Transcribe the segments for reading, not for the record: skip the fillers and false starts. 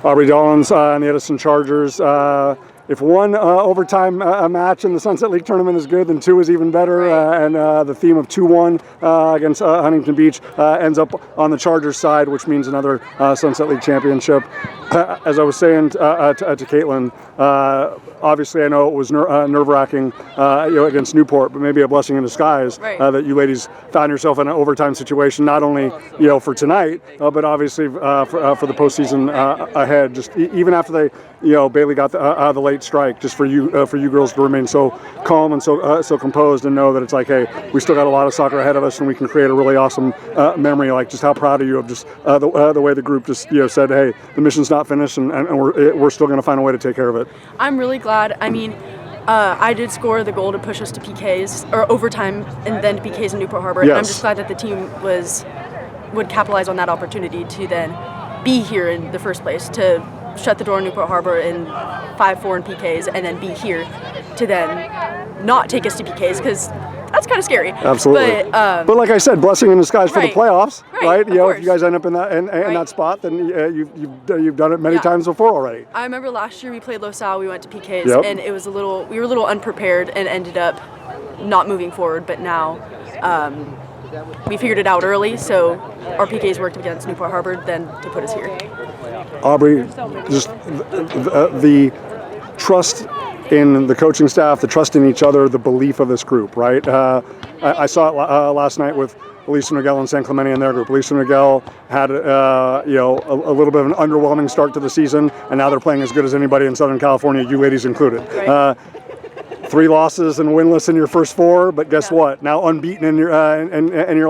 Aubrey Dollins and the Edison Chargers. If one overtime match in the Sunset League tournament is good, then two is even better. Right. And the theme of 2-1 against Huntington Beach ends up on the Chargers side, which means another Sunset League championship. As I was saying to Caitlin, obviously I know it was nerve-wracking against Newport, but maybe a blessing in disguise that you ladies found yourself in an overtime situation, not only for tonight, but obviously for the postseason ahead. Just even after they Bailey got the late strike, just for you girls to remain so calm and so composed and know that it's like, hey, we still got a lot of soccer ahead of us and we can create a really awesome memory. Like, just how proud of you of just the way the group just said, hey, the mission's not finished and we're still going to find a way to take care of it. I'm really glad. I mean, I did score the goal to push us to PKs or overtime and then to PKs in Newport Harbor. Yes. And I'm just glad that the team would capitalize on that opportunity to then be here in the first place, to shut the door in Newport Harbor in 5-4 in PKs, and then be here to then not take us to PKs, because that's kind of scary. Absolutely. But like I said, blessing in disguise for the playoffs, right? If you guys end up in that spot, then you've done it many times before already. I remember last year we played LaSalle, we went to PKs, and it was we were a little unprepared and ended up not moving forward. But now we figured it out early, so our PKs worked against Newport Harbor then to put us here. Aubrey, just the trust in the coaching staff, the trust in each other, the belief of this group, right? I saw it last night with Elisa Nogel and San Clemente in their group. Elisa Nogel had a little bit of an underwhelming start to the season, and now they're playing as good as anybody in Southern California, you ladies included. Right. 3 losses and winless in your first 4, but guess what? Now unbeaten in your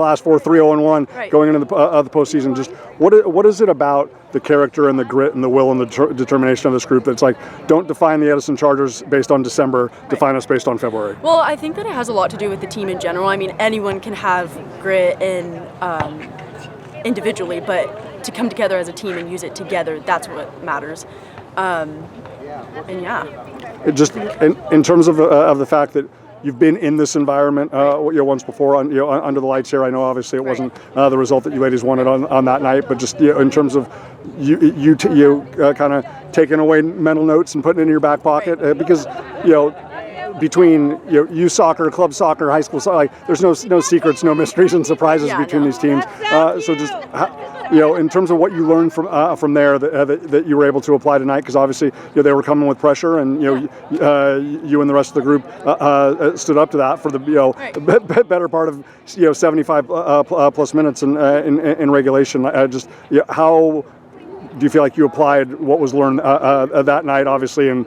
last 4, 3-0-1, going into the postseason. Just what is it about the character and the grit and the will and the determination of this group that's like, don't define the Edison Chargers based on December, define us based on February? Well, I think that it has a lot to do with the team in general. I mean, anyone can have grit and individually, but to come together as a team and use it together, that's what matters. Just in terms of the fact that you've been in this environment once before under the lights here. I know obviously it wasn't the result that you ladies wanted on that night, but just in terms of you kind of taking away mental notes and putting it in your back pocket because between youth soccer, club soccer, high school soccer, like, there's no secrets, no mysteries and surprises between these teams. So just in terms of what you learned from there that you were able to apply tonight, because obviously they were coming with pressure, and you and the rest of the group stood up to that for the better part of 75 plus minutes in regulation. How do you feel like you applied what was learned that night, obviously, in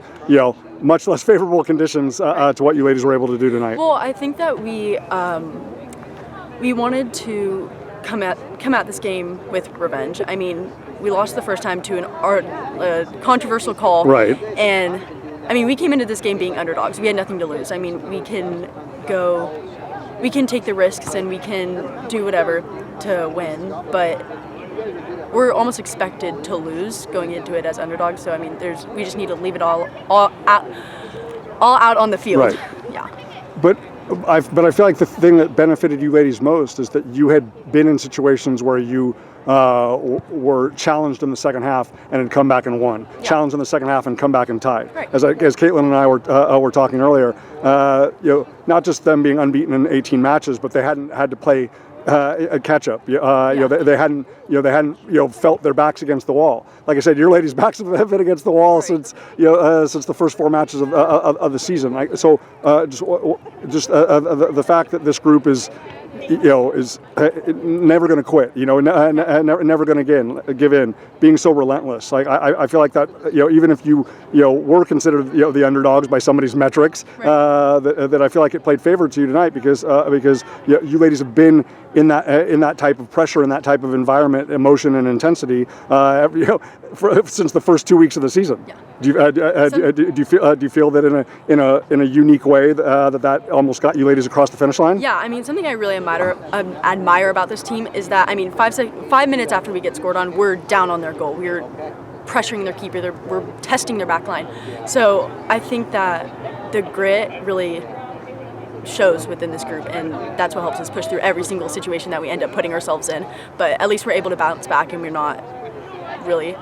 much less favorable conditions to what you ladies were able to do tonight? Well, I think that we wanted to come at this game with revenge. I mean, we lost the first time to a controversial call. Right. And, I mean, we came into this game being underdogs. We had nothing to lose. I mean, we can take the risks and we can do whatever to win, but we're almost expected to lose going into it as underdogs. So, I mean, we just need to leave it all out on the field. Right. Yeah. But I feel like the thing that benefited you ladies most is that you had been in situations where you were challenged in the second half and had come back and won. Yeah. Challenged in the second half and come back and tied. Right. As Caitlin and I were talking earlier, not just them being unbeaten in 18 matches, but they hadn't had to play a catch up. They hadn't felt their backs against the wall. Like I said, your ladies' backs have been against the wall since the first 4 matches of the season. The fact that this group is never going to quit. Never going to give in. Being so relentless. Like I feel like that. Even if you were considered the underdogs by somebody's metrics, that I feel like it played favor to you tonight because you ladies have been in that type of pressure, in that type of environment, emotion, and intensity since the first 2 weeks of the season. Yeah. Do you feel that in a unique way that almost got you ladies across the finish line? Yeah, I mean, something I really admire about this team is that, I mean, 5 minutes after we get scored on, we're down on their goal. We're pressuring their keeper. We're testing their back line. So I think that the grit really shows within this group, and that's what helps us push through every single situation that we end up putting ourselves in. But at least we're able to bounce back, and we're not really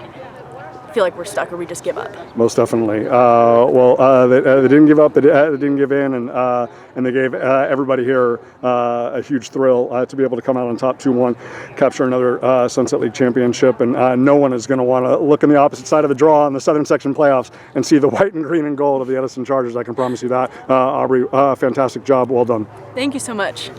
feel like we're stuck or we just give up. Most definitely. They didn't give up. They didn't give in, and they gave everybody here a huge thrill to be able to come out on top 2-1, capture another Sunset League championship. And no one is going to want to look on the opposite side of the draw in the Southern Section playoffs and see the white and green and gold of the Edison Chargers. I can promise you that. Aubrey, fantastic job. Well done. Thank you so much.